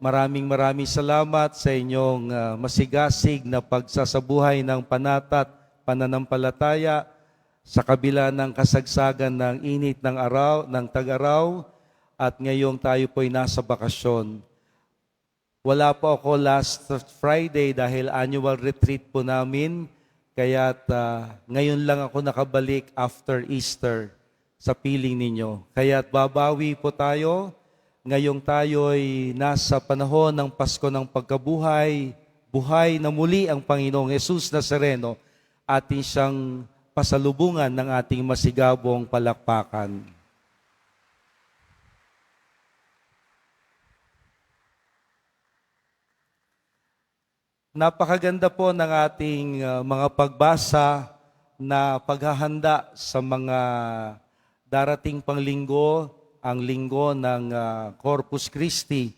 maraming salamat sa inyong masigasig na pagsasabuhay ng panata't pananampalataya sa kabila ng kasagsagan ng init ng araw, ng tag-araw, at ngayong tayo po'y nasa bakasyon. Wala po ako last Friday dahil annual retreat po namin, kaya't ngayon lang ako nakabalik after Easter sa piling ninyo. Kaya't babawi po tayo. Ngayong tayo'y nasa panahon ng Pasko ng Pagkabuhay, buhay na muli ang Panginoong Jesus Nazareno, atin siyang pasalubungan ng ating masigabong palakpakan. Napakaganda po ng ating mga pagbasa na paghahanda sa mga darating pang linggo, ang linggo ng Corpus Christi.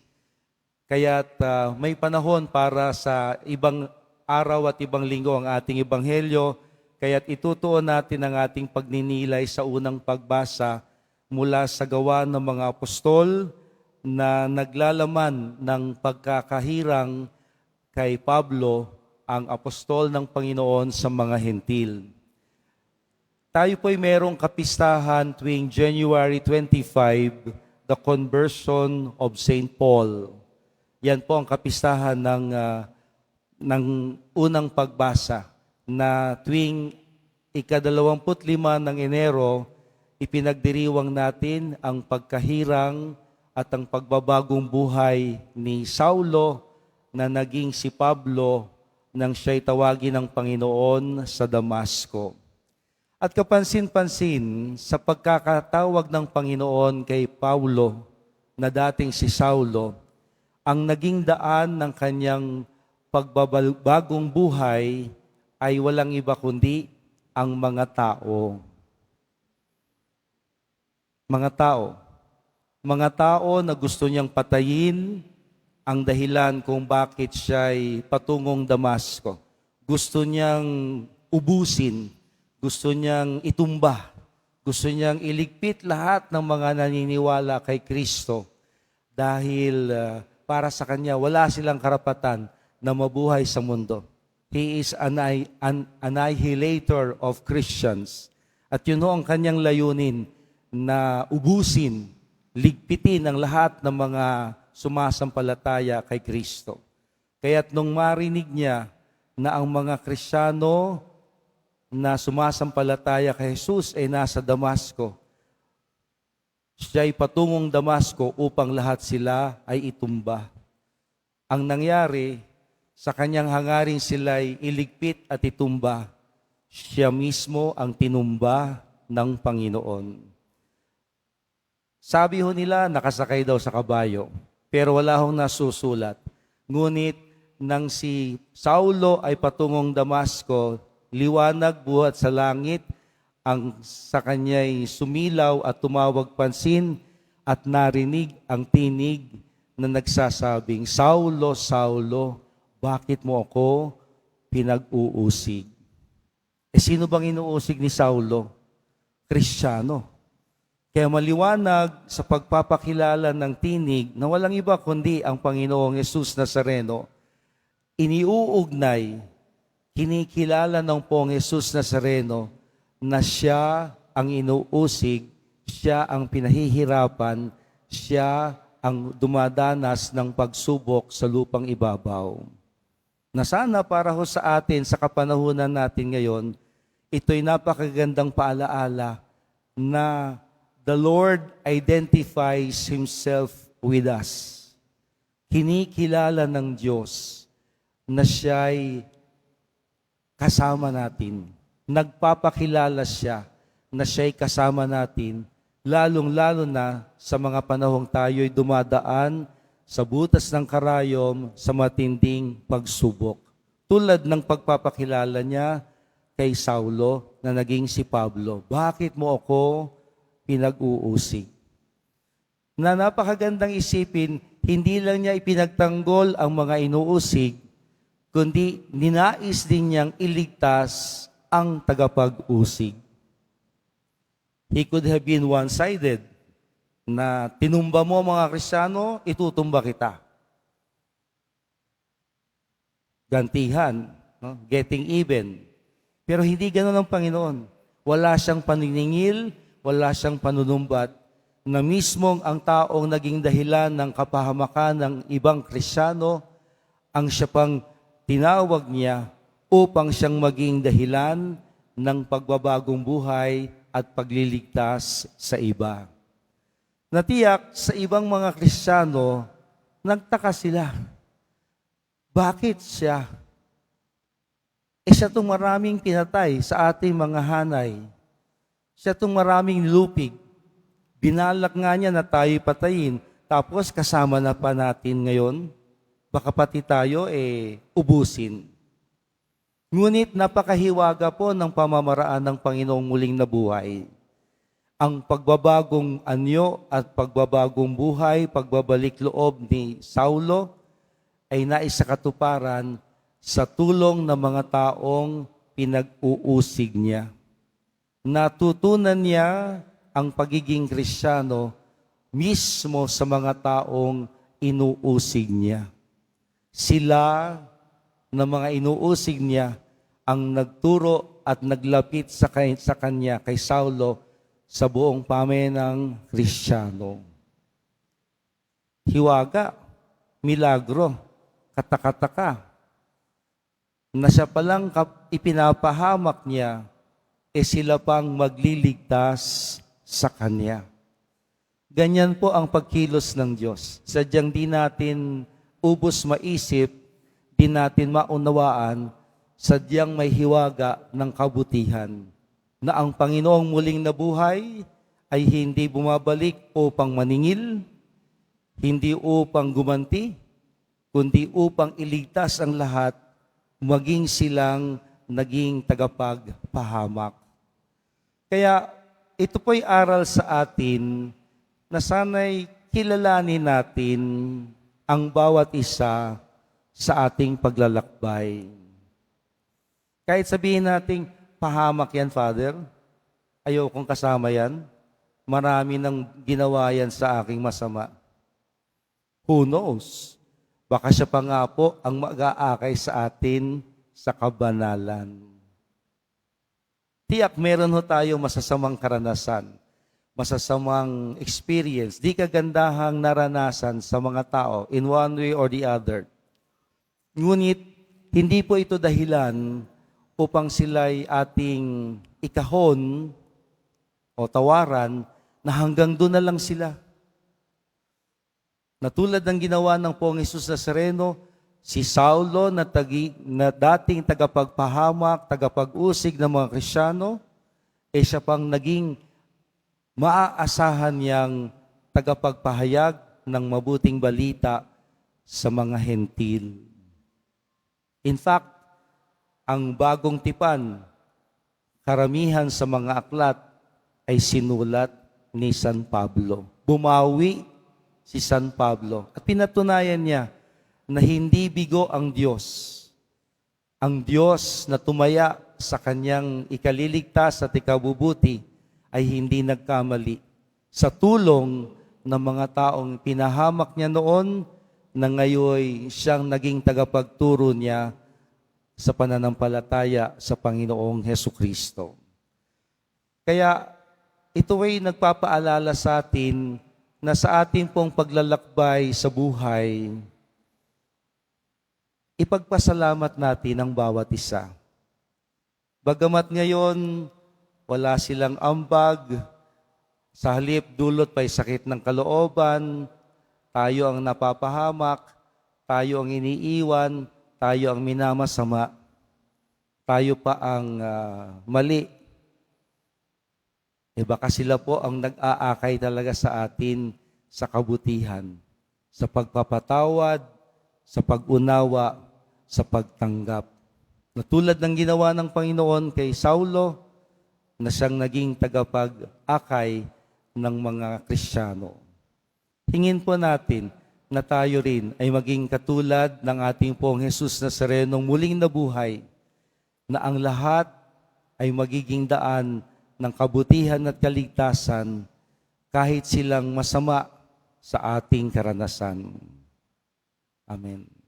Kaya't may panahon para sa ibang araw at ibang linggo ang ating ebanghelyo. Kaya't itutuon natin ang ating pagninilay sa unang pagbasa mula sa Gawa ng mga Apostol na naglalaman ng pagkakahirang kay Pablo, ang apostol ng Panginoon sa mga hentil. Tayo po'y merong kapistahan tuwing January 25, the conversion of St. Paul. Yan po ang kapistahan ng unang pagbasa na tuwing ika-25 ng Enero, ipinagdiriwang natin ang pagkahirang at ang pagbabagong buhay ni Saulo na naging si Pablo nang siya'y tawagin ng Panginoon sa Damasco. At kapansin-pansin sa pagkakatawag ng Panginoon kay Paulo na dating si Saulo, ang naging daan ng kanyang pagbabagong buhay ay walang iba kundi ang mga tao. Mga tao na gusto niyang patayin, ang dahilan kung bakit siya'y patungong Damasco. Gusto niyang ubusin, gusto niyang itumba, gusto niyang iligpit lahat ng mga naniniwala kay Kristo dahil para sa Kanya wala silang karapatan na mabuhay sa mundo. He is an annihilator of Christians. At yun ang Kanyang layunin na ubusin, ligpitin ang lahat ng mga sumasampalataya kay Kristo. Kaya't nung marinig niya na ang mga Kristiyano na sumasampalataya kay Jesus ay nasa Damasco, siya'y patungong Damasco upang lahat sila ay itumba. Ang nangyari, sa kanyang hangaring sila'y iligpit at itumba, siya mismo ang tinumba ng Panginoon. Sabi ho nila, nakasakay daw sa kabayo. Pero wala hong nasusulat. Ngunit nang si Saulo ay patungong Damasco, liwanag buhat sa langit, ang sa kanya'y sumilaw at tumawag pansin at narinig ang tinig na nagsasabing, Saulo, Saulo, bakit mo ako pinag-uusig? Sino bang inuusig ni Saulo? Kristiyano. Kaya maliwanag sa pagpapakilala ng tinig na walang iba kundi ang Panginoong Jesus Nazareno, iniuugnay, kinikilala ng Pong Jesus Nazareno na siya ang inuusig, siya ang pinahihirapan, siya ang dumadanas ng pagsubok sa lupang ibabaw. Na sana para ho sa atin, sa kapanahunan natin ngayon, ito'y napakagandang paalaala na the Lord identifies Himself with us. Kinikilala ng Diyos na siya'y kasama natin. Nagpapakilala siya na siya'y kasama natin, lalong-lalo na sa mga panahong tayo'y dumadaan sa butas ng karayom sa matinding pagsubok. Tulad ng pagpapakilala niya kay Saulo na naging si Pablo. Bakit mo ako pinag-uusig? Na napakagandang isipin, hindi lang niya ipinagtanggol ang mga inuusig, kundi ninais din niyang iligtas ang tagapag-usig. He could have been one-sided, na tinumba mo mga Kristiyano, itutumba kita. gantihan, no? Getting even. Pero hindi ganoon ang Panginoon. Wala siyang paniningil, wala siyang panunumbat, na mismong ang taong naging dahilan ng kapahamakan ng ibang Kristiyano, ang siya pang tinawag niya upang siyang maging dahilan ng pagbabagong buhay at pagliligtas sa iba. Natiyak sa ibang mga Kristiyano, nagtaka sila. Bakit siya? Siya itong maraming pinatay sa ating mga hanay. Siya itong maraming lupig. Binalak nga niya na tayo patayin, tapos kasama na pa natin ngayon. Baka pati tayo ubusin. Ngunit napakahiwaga po ng pamamaraan ng Panginoong muling nabuhay. Ang pagbabagong anyo at pagbabagong buhay, pagbabalik loob ni Saulo ay naisakatuparan sa tulong ng mga taong pinag-uusig niya. Natutunan niya ang pagiging Kristiyano mismo sa mga taong inuusig niya. Sila na mga inuusig niya ang nagturo at naglapit sa kanya, kay Saulo, sa buong pamenang Kristiyano. Hiwaga, milagro, katakataka, na siya palang ipinapahamak niya, sila pang magliligtas sa kanya. Ganyan po ang pagkilos ng Diyos. Sadyang di natin ubos maisip, di natin maunawaan, sadyang may hiwaga ng kabutihan na ang Panginoong muling nabuhay ay hindi bumabalik upang maningil, hindi upang gumanti, kundi upang iligtas ang lahat, maging silang naging tagapagpahamak. Kaya ito po'y aral sa atin na sana'y kilalanin natin ang bawat isa sa ating paglalakbay. Kahit sabihin natin, pahamak yan, Father. Ayokong kasama yan. Marami nang ginawa yan sa aking masama. Who knows? Baka siya pa nga po ang mag-aakay sa atin sa kabanalan. Tiyak meron ho tayo masasamang karanasan, masasamang experience, di kagandahang naranasan sa mga tao in one way or the other. Ngunit, hindi po ito dahilan upang sila'y ating ikahon o tawaran na hanggang doon na lang sila. Na tulad ng ginawa ng Poong Jesus Nazareno, si Saulo na dating tagapagpahamak, tagapag-usig ng mga Kristiyano, siya pang naging maaasahan niyang tagapagpahayag ng mabuting balita sa mga hentil. In fact, ang bagong tipan, karamihan sa mga aklat ay sinulat ni San Pablo. Bumawi si San Pablo at pinatunayan niya na hindi bigo ang Diyos. Ang Diyos na tumaya sa kanyang ikaliligtas at ikabubuti ay hindi nagkamali. Sa tulong ng mga taong pinahamak niya noon, na ngayon siyang naging tagapagturo niya sa pananampalataya sa Panginoong Hesukristo. Kaya ito ay nagpapaalala sa atin na sa ating pong paglalakbay sa buhay, ipagpasalamat natin ang bawat isa. Bagamat ngayon, wala silang ambag, sa halip dulot pa'y sakit ng kalooban, tayo ang napapahamak, tayo ang iniiwan, tayo ang minamasama, tayo pa ang mali. Baka sila po ang nag-aakay talaga sa atin sa kabutihan, sa pagpapatawad, sa pag-unawa, sa pagtanggap. Na tulad ng ginawa ng Panginoon kay Saulo, na siyang naging tagapag-akay ng mga Kristiyano. Hingin po natin na tayo rin ay maging katulad ng ating Poong Jesus Nazarenong muling nabuhay, na ang lahat ay magiging daan ng kabutihan at kaligtasan kahit silang masama sa ating karanasan. Amen.